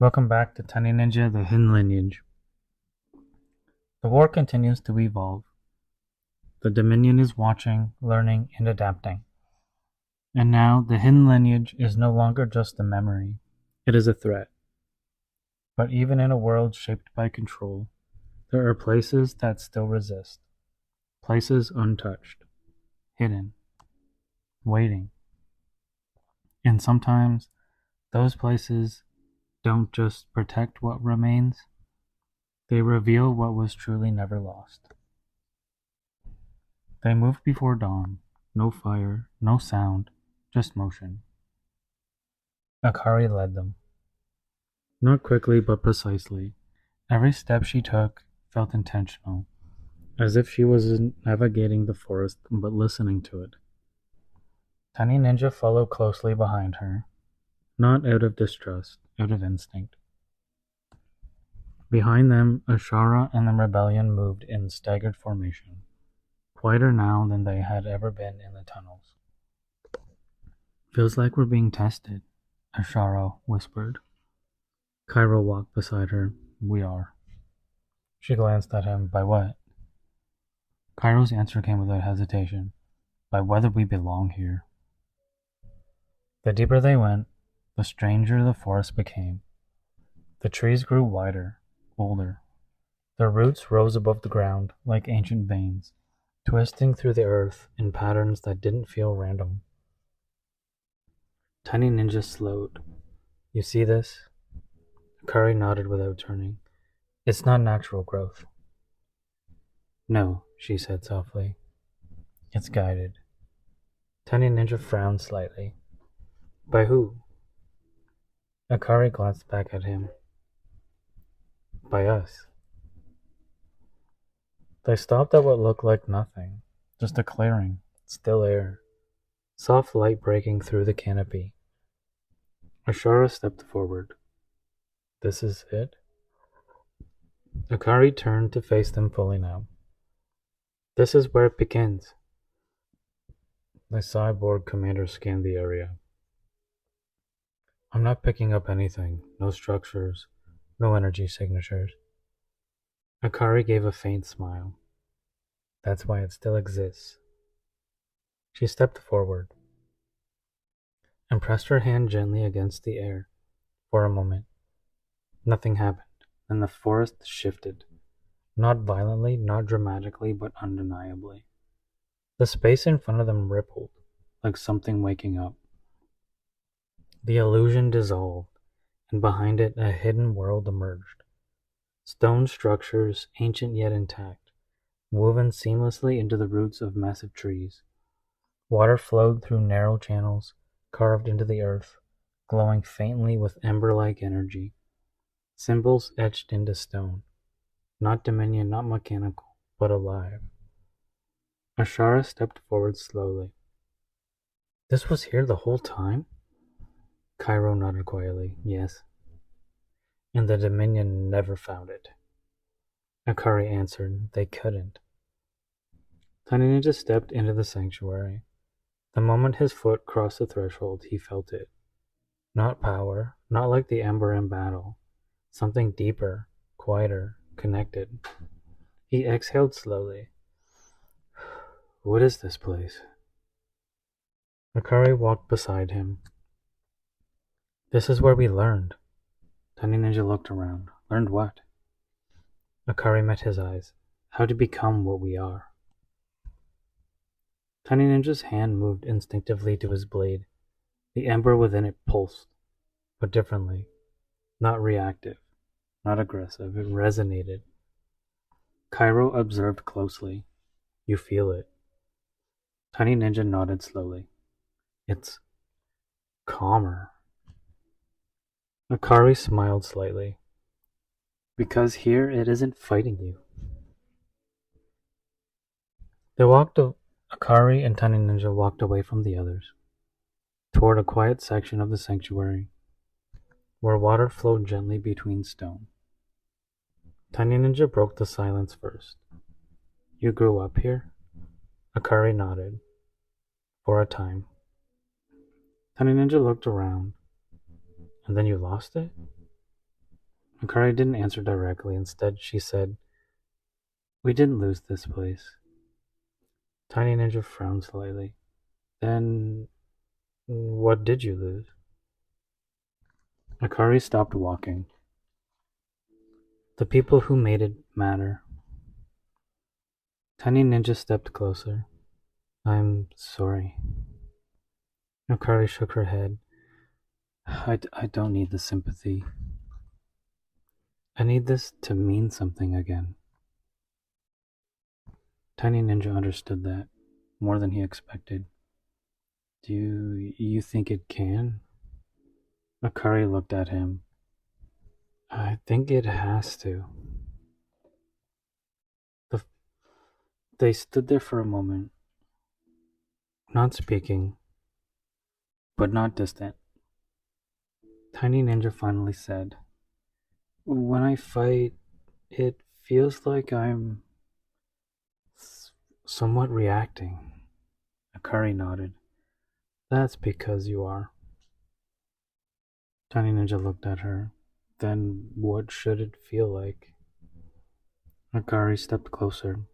Welcome back to Tiny Ninja, the Hidden Lineage. The war continues to evolve. The Dominion is watching, learning, and adapting. And now, the Hidden Lineage is no longer just a memory, it is a threat. But even in a world shaped by control, there are places that still resist. Places untouched, hidden, waiting. And sometimes, those places don't just protect what remains, they reveal what was truly never lost. They moved before dawn. No fire, no sound, just motion. Akari led them. Not quickly, but precisely. Every step she took felt intentional, as if she wasn't navigating the forest, but listening to it. Tiny Ninja followed closely behind her, not out of distrust, out of instinct. Behind them, Ashara and the rebellion moved in staggered formation, quieter now than they had ever been in the tunnels. "Feels like we're being tested," Ashara whispered. Cairo walked beside her. "We are." She glanced at him. "By what?" Cairo's answer came without hesitation. "By whether we belong here." The deeper they went, the stranger the forest became. The trees grew wider, older. Their roots rose above the ground like ancient veins, twisting through the earth in patterns that didn't feel random. Tiny Ninja slowed. "You see this?" Akari nodded without turning. "It's not natural growth." "No," she said softly. "It's guided." Tiny Ninja frowned slightly. "By who?" Akari glanced back at him. "By us." They stopped at what looked like nothing, just a clearing, still air, soft light breaking through the canopy. Ashara stepped forward. "This is it?" Akari turned to face them fully now. "This is where it begins." The cyborg commander scanned the area. "I'm not picking up anything. No structures, no energy signatures." Akari gave a faint smile. "That's why it still exists." She stepped forward and pressed her hand gently against the air. For a moment, nothing happened. Then the forest shifted. Not violently, not dramatically, but undeniably. The space in front of them rippled, like something waking up. The illusion dissolved, and behind it a hidden world emerged. Stone structures, ancient yet intact, woven seamlessly into the roots of massive trees. Water flowed through narrow channels, carved into the earth, glowing faintly with ember-like energy. Symbols etched into stone. Not dominion, not mechanical, but alive. Ashara stepped forward slowly. "This was here the whole time?" Cairo nodded quietly. "Yes." "And the Dominion never found it." Akari answered. "They couldn't." Tiny Ninja stepped into the sanctuary. The moment his foot crossed the threshold, he felt it. Not power, not like the Ember in battle. Something deeper, quieter, connected. He exhaled slowly. "What is this place?" Akari walked beside him. "This is where we learned." Tiny Ninja looked around. "Learned what?" Akari met his eyes. "How to become what we are." Tiny Ninja's hand moved instinctively to his blade. The ember within it pulsed, but differently. Not reactive, not aggressive. It resonated. Cairo observed closely. "You feel it." Tiny Ninja nodded slowly. "It's calmer." Akari smiled slightly. "Because here it isn't fighting you." Akari and Tiny Ninja walked away from the others, toward a quiet section of the sanctuary, where water flowed gently between stone. Tiny Ninja broke the silence first. "You grew up here?" Akari nodded. "For a time." Tiny Ninja looked around. "And then you lost it?" Akari didn't answer directly. Instead, she said, "We didn't lose this place." Tiny Ninja frowned slightly. "Then what did you lose?" Akari stopped walking. "The people who made it matter." Tiny Ninja stepped closer. "I'm sorry." Akari shook her head. I don't need the sympathy. I need this to mean something again." Tiny Ninja understood that, more than he expected. "Do you think it can?" Akari looked at him. "I think it has to." The, they stood there for a moment, not speaking, but not distant. Tiny Ninja finally said, "When I fight, it feels like I'm somewhat reacting." Akari nodded. "That's because you are." Tiny Ninja looked at her. "Then what should it feel like?" Akari stepped closer.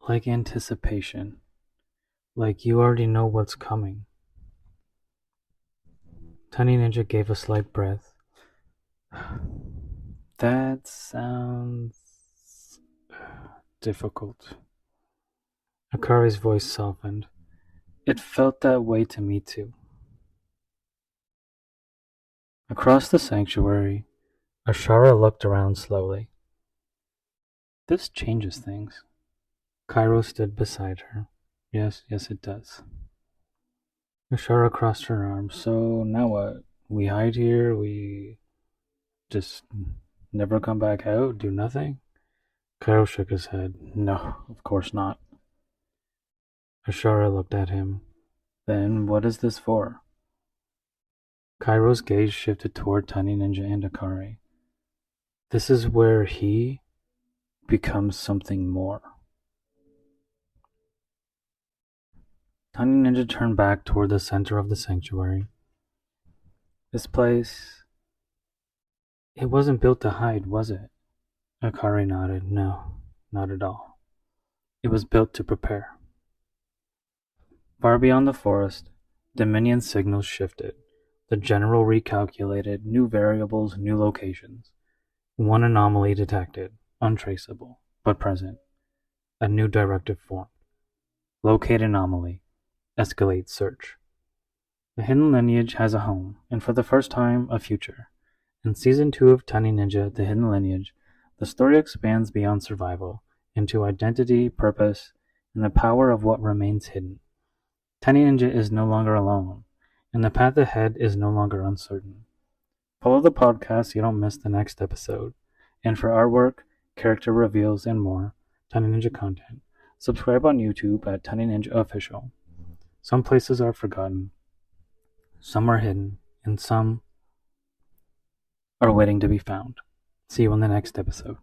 "Like anticipation. Like you already know what's coming." Tiny Ninja gave a slight breath. "That sounds difficult." Akari's voice softened. "It felt that way to me too." Across the sanctuary, Ashara looked around slowly. "This changes things." Cairo stood beside her. Yes, it does." Ashara crossed her arms. "So now what? We hide here? We just never come back out? Do nothing?" Cairo shook his head. "No, of course not." Ashara looked at him. "Then what is this for?" Cairo's gaze shifted toward Tiny Ninja and Akari. "This is where he becomes something more." Tiny Ninja turned back toward the center of the sanctuary. "This place, it wasn't built to hide, was it?" Akari nodded. "No, not at all. It was built to prepare." Far beyond the forest, Dominion signals shifted. The general recalculated, new variables, new locations. One anomaly detected, untraceable, but present. A new directive formed. Locate anomaly. Escalate search. The Hidden Lineage has a home, and for the first time, a future. In Season 2 of Tiny Ninja, The Hidden Lineage, the story expands beyond survival into identity, purpose, and the power of what remains hidden. Tiny Ninja is no longer alone, and the path ahead is no longer uncertain. Follow the podcast so you don't miss the next episode. And for artwork, character reveals, and more Tiny Ninja content, subscribe on YouTube at Tiny Ninja Official. Some places are forgotten, some are hidden, and some are waiting to be found. See you in the next episode.